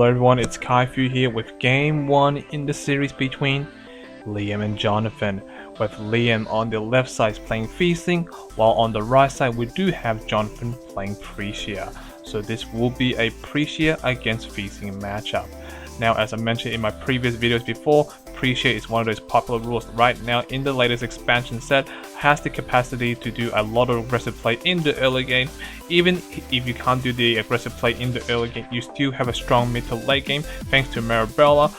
Hello everyone, it's Kaifu here with game 1 in the series between Liam and Johnathan, with Liam on the left side playing Fiethsing, while on the right side we do have Johnathan playing Pricia. So this will be a Pricia against Fiethsing matchup. Now, as I mentioned in my previous videos before, Pricia is one of those popular rules right now in the latest expansion set, has the capacity to do a lot of aggressive play in the early game. Even if you can't do the aggressive play in the early game, you still have a strong mid to late game thanks to Marabella.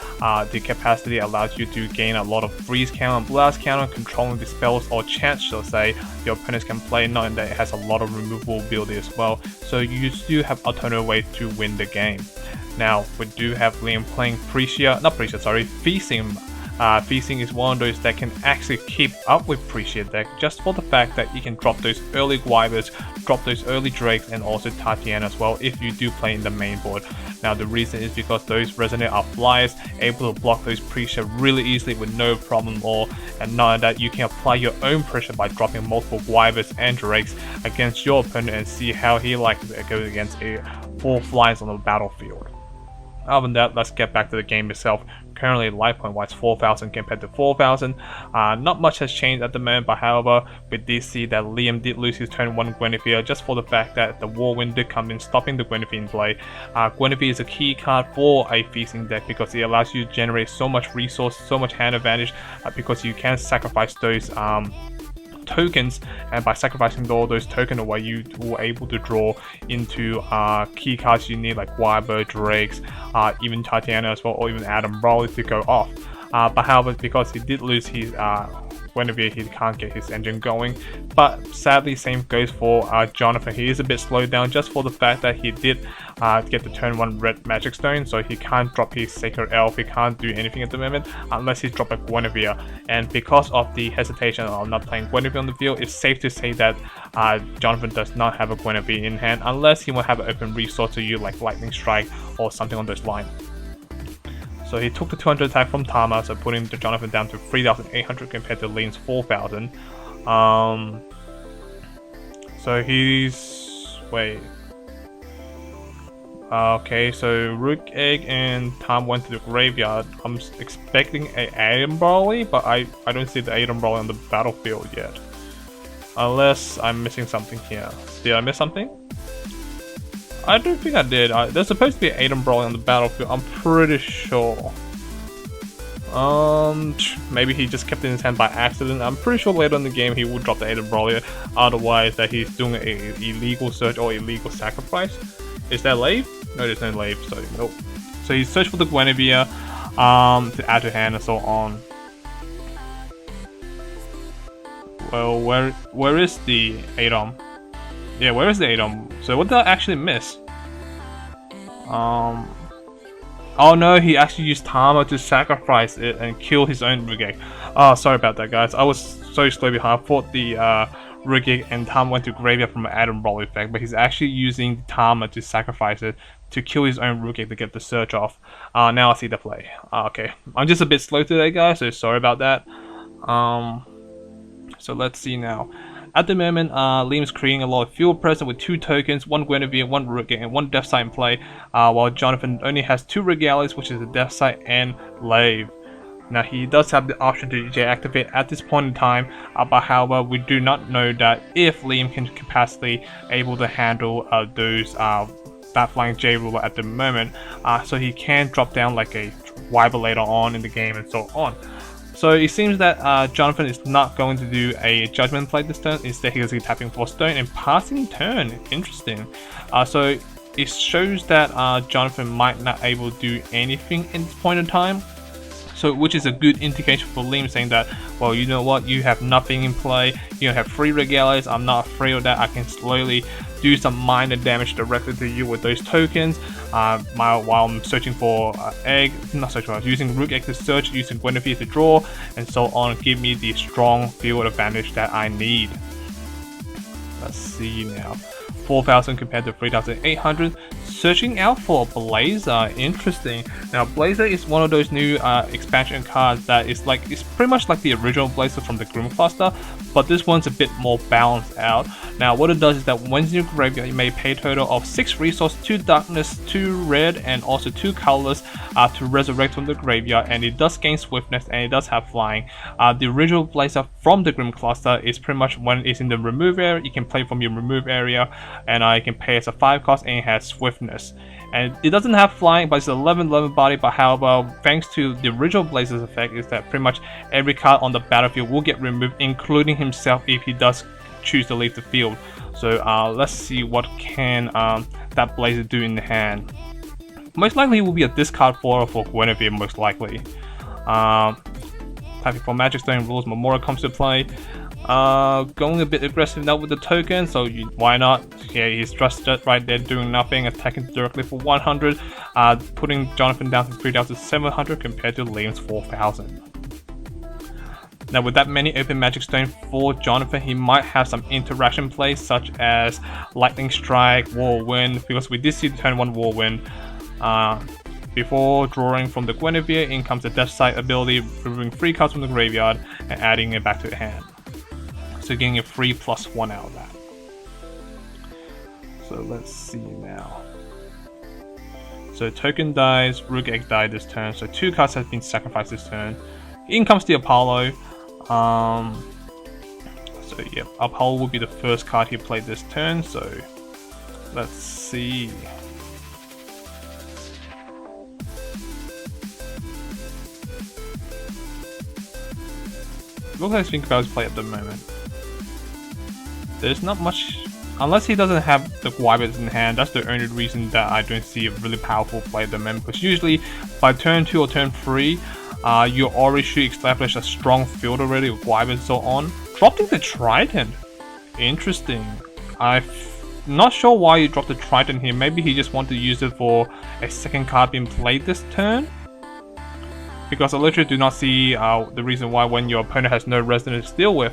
The capacity allows you to gain a lot of freeze counter and blast counter, controlling the spells or chance, shall say, your opponents can play, knowing that it has a lot of removable ability as well, so you still have alternative ways to win the game. Now, we do have Liam playing Fiethsing. Fiethsing is one of those that can actually keep up with Pricia deck just for the fact that you can drop those early Guivers, drop those early Drakes, and also Tatiana as well if you do play in the main board. Now, the reason is because those Resonate are flyers, able to block those Pricia really easily with no problem at all, and now that you can apply your own pressure by dropping multiple Guivers and Drakes against your opponent and see how he likes it goes against 4 flyers on the battlefield. Other than that, let's get back to the game itself. Currently, life point wise 4,000 compared to 4,000. Not much has changed at the moment, but however, we did see that Liam did lose his turn 1 Guinevere just for the fact that the Whirlwind did come in, stopping the Guinevere in play. Guinevere is a key card for a Fiethsing deck because it allows you to generate so much resource, so much hand advantage, because you can sacrifice those tokens, and by sacrificing all those tokens away, you were able to draw into key cards you need, like Wyber, Drakes, even Tatiana as well, or even Adam Brawley to go off. But however, because he did lose his Guinevere, he can't get his engine going. But sadly, same goes for Johnathan. He is a bit slowed down just for the fact that he did get the turn 1 red magic stone, so he can't drop his sacred elf, he can't do anything at the moment unless he drops a Guinevere. And because of the hesitation of not playing Guinevere on the field, it's safe to say that Johnathan does not have a Guinevere in hand unless he will have an open resource to use like Lightning Strike or something on those lines. So he took the 200 attack from Tama, so putting the Johnathan down to 3,800 compared to Liam's 4,000. So he's... wait. Okay, so Rook Egg and Tom went to the graveyard. I'm expecting a Adam Brawley, but I don't see the Adam Brawley on the battlefield yet. Unless I'm missing something here. Did I miss something? I don't think I did. There's supposed to be an Adam Brawley on the battlefield, I'm pretty sure. Maybe he just kept it in his hand by accident. I'm pretty sure later in the game he would drop the Adam Brawley, otherwise that he's doing an illegal search or illegal sacrifice. Is that Lave? No, there's no Lave, so nope. So he searched for the Guinevere to add to hand and so on. Well, where is the Adam? Yeah, where is the Adam? So what did I actually miss? Oh no, he actually used Tama to sacrifice it and kill his own Rigeg. Oh, sorry about that, guys. I was so slow behind. I thought the Rigeg and Tama went to graveyard from an Adam Brawley effect, but he's actually using Tama to sacrifice it to kill his own Rigeg to get the search off. Now I see the play. Okay, I'm just a bit slow today, guys, so sorry about that. So let's see now. At the moment, Liam's creating a lot of field presence with 2 tokens, 1 Guinevere, 1 Rigeg, and 1 Death Sight in play, while Johnathan only has 2 Regalias, which is the Death Sight and Lave. Now, he does have the option to deactivate at this point in time, but however, we do not know that if Liam can capacity able to handle those Bat-Flying J-Ruler at the moment, so he can drop down like a Wyber later on in the game and so on. So it seems that Johnathan is not going to do a Judgment play this turn. Instead, he is tapping for Stone and passing turn. Interesting. So it shows that Johnathan might not able to do anything in this point in time. So, which is a good indication for Liam, saying that, well, you know what, you have nothing in play, you don't have 3 Regalias, I'm not afraid of that, I can slowly do some minor damage directly to you with those tokens, while I'm searching for using Rook Egg to search, using Guinevere to draw, and so on, give me the strong field advantage that I need. Let's see now. 4,000 compared to 3,800. Searching out for Blazer, interesting. Now Blazer is one of those new expansion cards that is like, it's pretty much like the original Blazer from the Grim Cluster, but this one's a bit more balanced out. Now what it does is that when in your graveyard, you may pay a total of 6 resource, 2 darkness, 2 red, and also 2 colorless to resurrect from the graveyard, and it does gain swiftness and it does have flying. The original Blazer from the Grim Cluster is pretty much when it's in the remove area, you can play from your remove area, and you can pay as a 5 cost, and it has swiftness. And it doesn't have flying, but it's 11 body. But however, thanks to the original Blazer's effect, is that pretty much every card on the battlefield will get removed, including himself if he does choose to leave the field. So let's see what can that Blazer do in the hand. Most likely it will be a discard for Guinevere, most likely. Typing for Magic Stone rules, Memorial comes to play. Going a bit aggressive now with the token, so why not? Yeah, he's just right there doing nothing, attacking directly for 100, putting Johnathan down to 3,700 compared to Liam's 4,000. Now with that many open Magic Stone for Johnathan, he might have some interaction plays such as Lightning Strike, Whirlwind, because we did see the turn 1 Whirlwind. Before drawing from the Guinevere, in comes the Death Sight ability, removing 3 cards from the graveyard and adding it back to the hand. So getting a free +1 out of that. So let's see now. So token dies, Rook Egg died this turn, so 2 cards have been sacrificed this turn. In comes the Apollo. So yeah, Apollo will be the first card he played this turn, so let's see. What do I think about his play at the moment? There's not much, unless he doesn't have the Wyverns in hand. That's the only reason that I don't see a really powerful play at the moment, because usually by turn 2 or turn 3, you already should establish a strong field already with Wyverns so on. Dropping the Trident, interesting. I'm not sure why you dropped the Trident here. Maybe he just wanted to use it for a second card being played this turn, because I literally do not see the reason why when your opponent has no resident to deal with.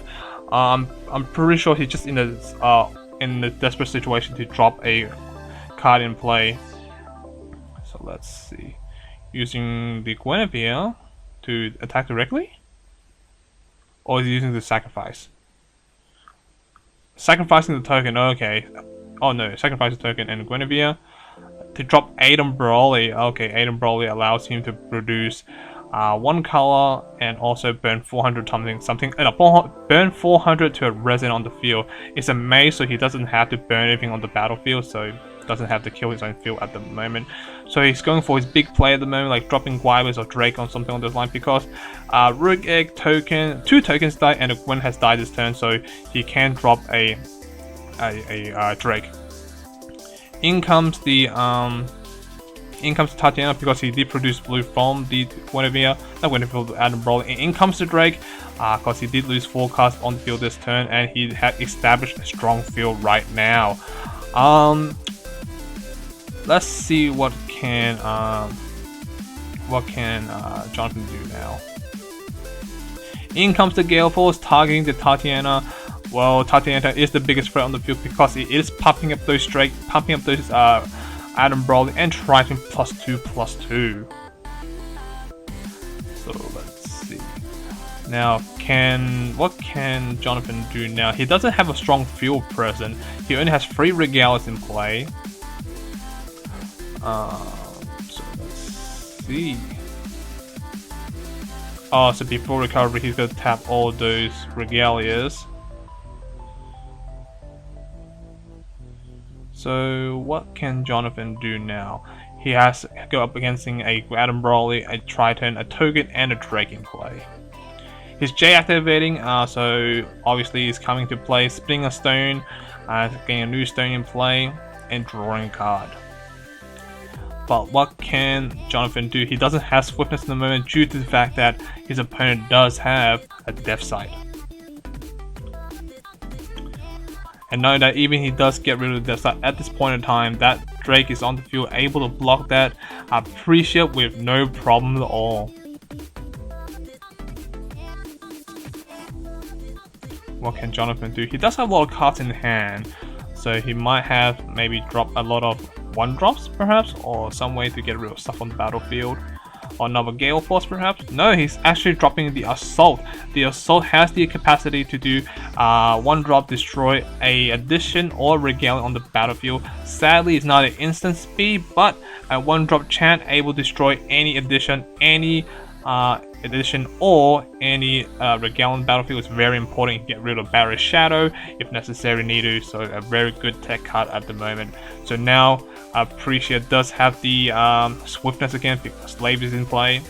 I'm pretty sure he's just in a desperate situation to drop a card in play. So let's see. Using the Guinevere to attack directly? Or is he using the sacrifice? Sacrificing the token, okay. Oh no, sacrifice the token and Guinevere. To drop Aiden Brawley. Okay, Aiden Brawley allows him to produce 1 color and also burn 400 something. Burn 400 to a resident on the field. It's a maze, so he doesn't have to burn anything on the battlefield, so doesn't have to kill his own field at the moment. So he's going for his big play at the moment, like dropping Wyverns or Drake on something on this line, because Rook Egg token, 2 tokens died and a Gwen has died this turn, so he can drop a Drake. In comes Tatiana, because he did produce blue from the Guinevere, not Guinevere, Adam Brawley. In comes the Drake, because he did lose 4 cards on the field this turn, and he had established a strong field right now. Let's see what can Johnathan do now. In comes the Gale Force, targeting the Tatiana. Well, Tatiana is the biggest threat on the field because it is pumping up those Drake, pumping up those Adam Brawley and Triton +2/+2. So let's see. Now, what can Johnathan do now? He doesn't have a strong field present. He only has 3 Regales in play. So let's see. Oh, so before recovery, he's gonna tap all those Regalias. So what can Johnathan do now? He has to go up against a Adam Brawley, a Triton, a Token, and a Drake in play. He's J activating, so obviously he's coming to play, spinning a stone, getting a new stone in play, and drawing a card. But what can Johnathan do? He doesn't have swiftness in the moment due to the fact that his opponent does have a Death Sight. And know that even he does get rid of the Death Sight at this point in time, that Drake is on the field able to block that Pricia with no problem at all. What can Johnathan do? He does have a lot of cards in hand, So he might have maybe dropped a lot of 1-drops perhaps, or some way to get rid of stuff on the battlefield. Or another Gale Force perhaps? No, he's actually dropping the Assault. The Assault has the capacity to do 1-drop destroy a addition or regale on the battlefield. Sadly, it's not an instant speed, but a 1-drop chant able to destroy any addition, or any regale on the battlefield is very important. You can get rid of Barrier Shadow if necessary need to, so a very good tech card at the moment. So now Pricia does have the swiftness again because Slave is in play.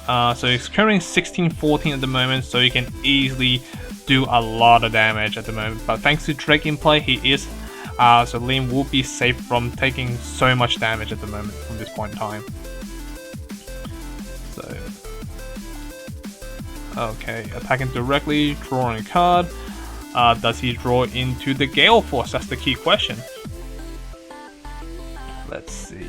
So he's currently 16-14 at the moment, so he can easily do a lot of damage at the moment. But thanks to Drake in play, he is so Liam will be safe from taking so much damage at the moment from this point in time. So, okay, attacking directly, drawing a card. Does he draw into the Gale Force? That's the key question. Let's see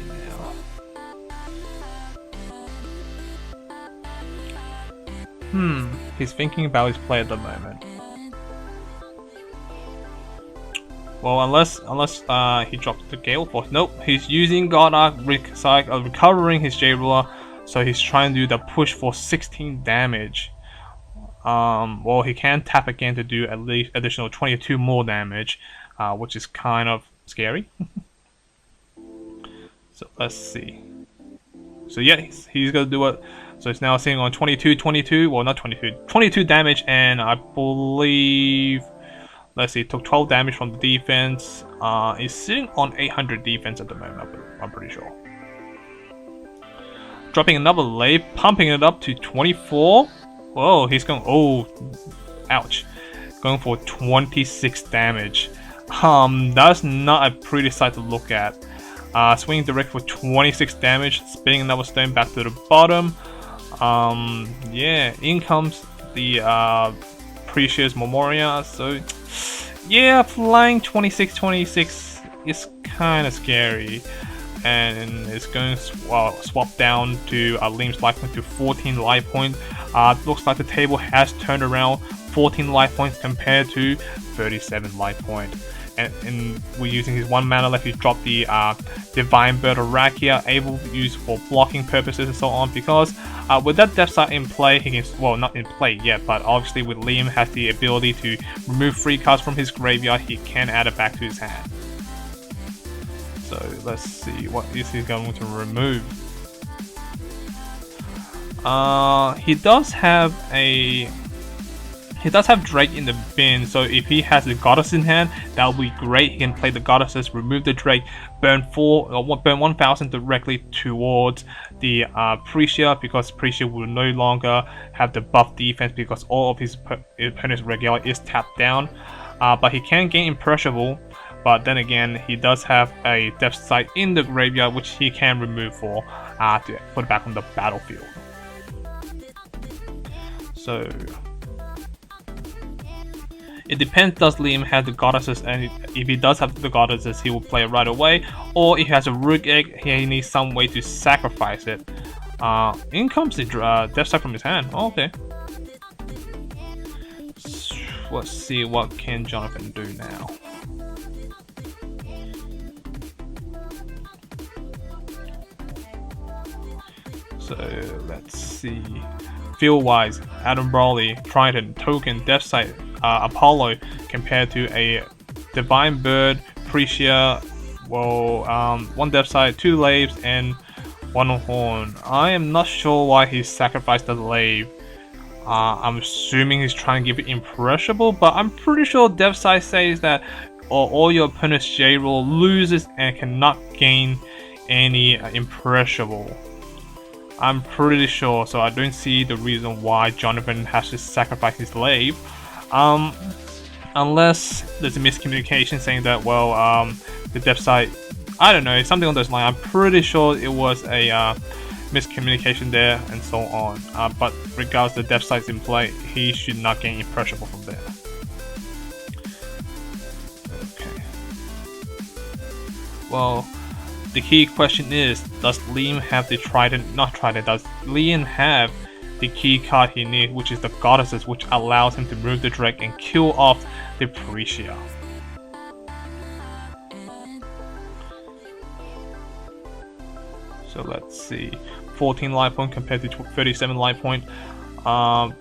now. He's thinking about his play at the moment. Well, unless he drops the Gale Force. Nope, he's using God Arc, recovering his J-Ruler. So he's trying to do the push for 16 damage. Well, he can tap again to do at least additional 22 more damage, which is kind of scary. So let's see. So yeah, he's gonna do it. So it's now sitting on 22, well not 22 damage, and I believe, let's see, took 12 damage from the defense. He's sitting on 800 defense at the moment, I'm pretty sure. Dropping another Lave, pumping it up to 24. Whoa, he's going, oh, ouch. Going for 26 damage. That's not a pretty sight to look at. Swinging direct for 26 damage, spinning another stone back to the bottom. Yeah, in comes the Precious Memoria. So, yeah, flying 26 is kind of scary. And it's going to swap down to Liam's life point to 14 life points. Looks like the table has turned around 14 life points compared to 37 life points. And we're using his 1 mana left. He dropped the Divine Bird Arakia, able to use for blocking purposes and so on. Because with that Death Sight in play, he can, well, not in play yet, but obviously with Liam has the ability to remove free cards from his graveyard, he can add it back to his hand. So let's see, what is he going to remove? He does have Drake in the bin, so if he has the Goddess in hand, that would be great. He can play the Goddesses, remove the Drake, burn 1,000 directly towards the Pricia, because Pricia will no longer have the buff defense because all of his opponent's regular is tapped down. But he can gain Imperishable. But then again, he does have a Death Sight in the graveyard, which he can remove for to put it back on the battlefield. So it depends, does Liam have the Goddesses, and if he does have the Goddesses, he will play it right away. Or if he has a Rook Egg, he needs some way to sacrifice it. In comes the Death Sight from his hand. Oh, okay. Let's see, what can Johnathan do now? So let's see. Field wise, Adam Brawley, Triton, Token, Death Sight, Apollo compared to a Divine Bird, Pricia, well, 1 Death Sight, 2 Laves, and 1 Horn. I am not sure why he sacrificed the Lave. I'm assuming he's trying to give it Imperishable, but I'm pretty sure Death Sight says that all your opponent's J-Roll loses and cannot gain any Imperishable. I'm pretty sure, so I don't see the reason why Johnathan has to sacrifice his Lave. Unless there's a miscommunication saying that, well, the Death Sight, I don't know, something on those lines. I'm pretty sure it was a miscommunication there and so on. But regardless, the Death Sight's in play, he should not gain Imperishable from there. Okay. Well, the key question is, does Liam have the Trident? Not Trident, does Liam have the key card he needs, which is the Goddesses, which allows him to move the Drake and kill off the Pricia? So let's see, 14 life point compared to 37 life point. Not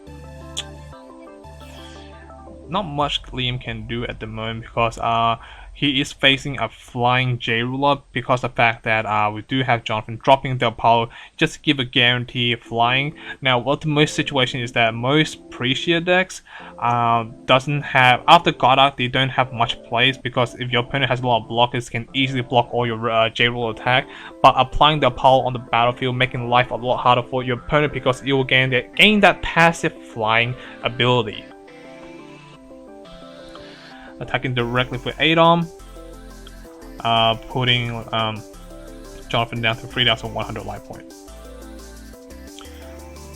much Liam can do at the moment because he is facing a flying J ruler because of the fact that we do have Johnathan dropping the Apollo just to give a guarantee of flying. Now what the most situation is that most Pricia decks doesn't have, after Goddard they don't have much plays, because if your opponent has a lot of blockers, can easily block all your J ruler attack, but applying the Apollo on the battlefield making life a lot harder for your opponent because it will gain that passive flying ability. Attacking directly for 8-arm, putting Johnathan down to 3,100 life point.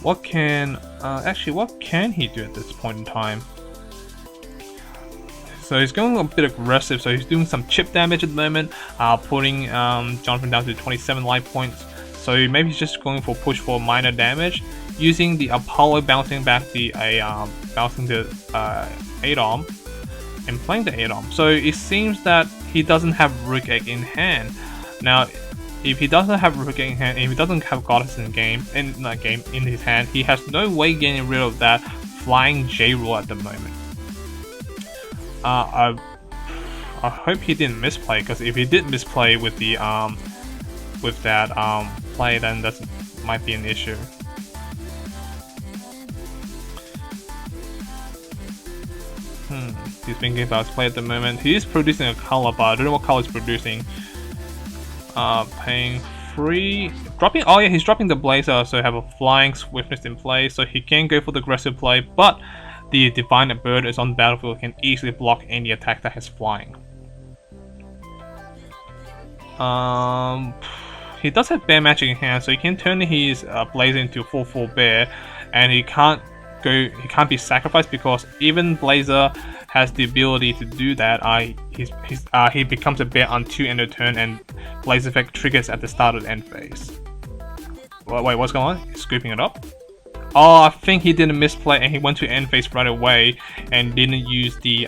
What can what can he do at this point in time? So he's going a bit aggressive, so he's doing some chip damage at the moment, putting Johnathan down to 27 life points. So maybe he's just going for push for minor damage, using the Apollo bouncing back the 8-arm. And playing the 8-arm. So it seems that he doesn't have Rook Egg in hand. Now, if he doesn't have Rook Egg in hand, if he doesn't have Goddess in his hand, he has no way getting rid of that flying J rule at the moment. I hope he didn't misplay, because if he did misplay with the play, then that might be an issue. He's thinking about his play at the moment. He is producing a color, but I don't know what color he's producing. Paying 3, dropping. Oh yeah, he's dropping the Blazer, so have a flying swiftness in play, so he can go for the aggressive play. But the Divine Bird is on the battlefield, can easily block any attack that has flying. He does have Bear Magic in hand, so he can turn his Blazer into a 4/4 Bear, and he can't be sacrificed because even Blazer has the ability to do that. He becomes a bear on 2 end of turn, and Blazer effect triggers at the start of the end phase. Wait, what's going on? He's scooping it up. Oh, I think he didn't misplay and he went to end phase right away and didn't use the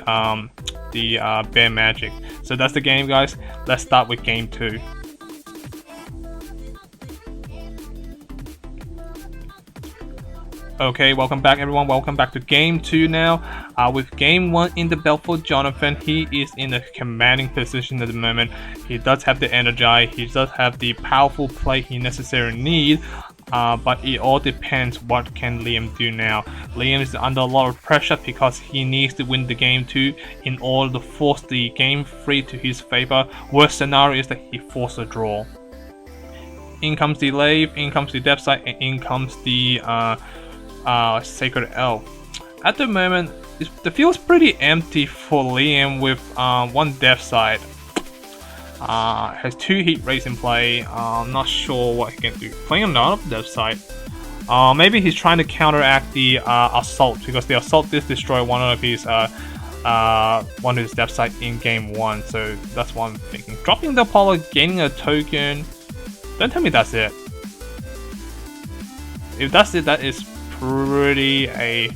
bear magic. So that's the game, guys. Let's start with game 2. Okay, welcome back everyone, welcome back to game 2 now. With game 1 in the belt for Johnathan, he is in a commanding position at the moment. He does have the energy, he does have the powerful play he necessarily need, but it all depends what can Liam do now. Liam is under a lot of pressure because he needs to win the game 2 in order to force the game 3 to his favor. Worst scenario is that he forces a draw. In comes the Lave, in comes the Depth Sight, and in comes the Sacred Elf. At the moment, the field's pretty empty for Liam with 1 Depth Sight. Has 2 Heat Rays in play. Not sure what he can do. Playing another Depth Sight. Maybe he's trying to counteract the Assault, because the Assault did destroy one of his Depth Sight in game 1. So that's what I'm thinking. Dropping the Apollo, gaining a token. Don't tell me that's it. If that's it, that is pretty a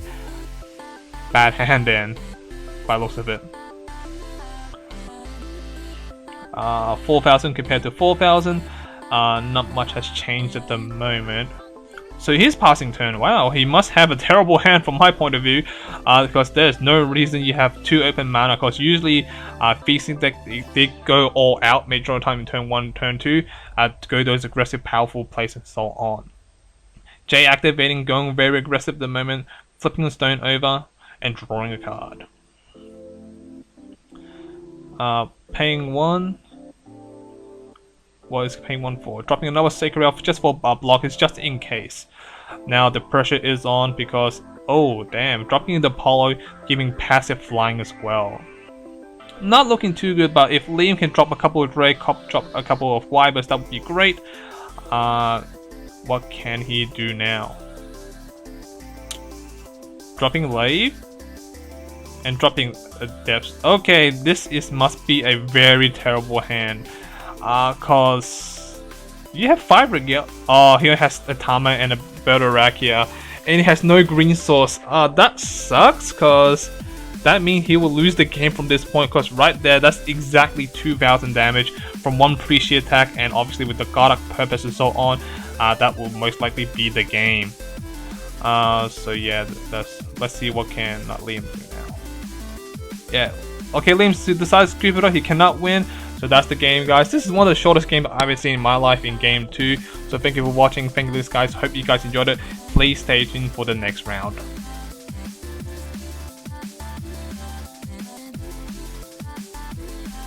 bad hand then, by looks of it. 4,000 compared to 4,000. Not much has changed at the moment. So his passing turn, wow, he must have a terrible hand from my point of view, because there's no reason you have 2 open mana, because usually Fiethsing deck, they go all out major time in turn 1, turn 2, to go those aggressive powerful plays and so on. J activating, going very aggressive at the moment, flipping the stone over and drawing a card. Paying 1. What is paying 1 for? Dropping another Sacred Elf just for blockers, just in case. Now the pressure is on because, oh damn, dropping the Apollo, giving passive flying as well. Not looking too good, but if Liam can drop a couple of Drake, drop a couple of Wybers, that would be great. What can he do now? Dropping Lave and dropping a Depth. Okay, this must be a very terrible hand. Cause you have 5 Regal. Oh, he has a Tama and a Bertarakia, and he has no green source. That sucks, cause that means he will lose the game from this point, because right there, that's exactly 2000 damage from one Pricia attack, and obviously with the Godok purpose and so on, that will most likely be the game. So yeah, let's see what can Liam do now. Yeah, okay, Liam decides to scoop it up. He cannot win, so that's the game, guys. This is one of the shortest games I've ever seen in my life in game 2. So thank you for watching. Thank you, guys. Hope you guys enjoyed it. Please stay tuned for the next round.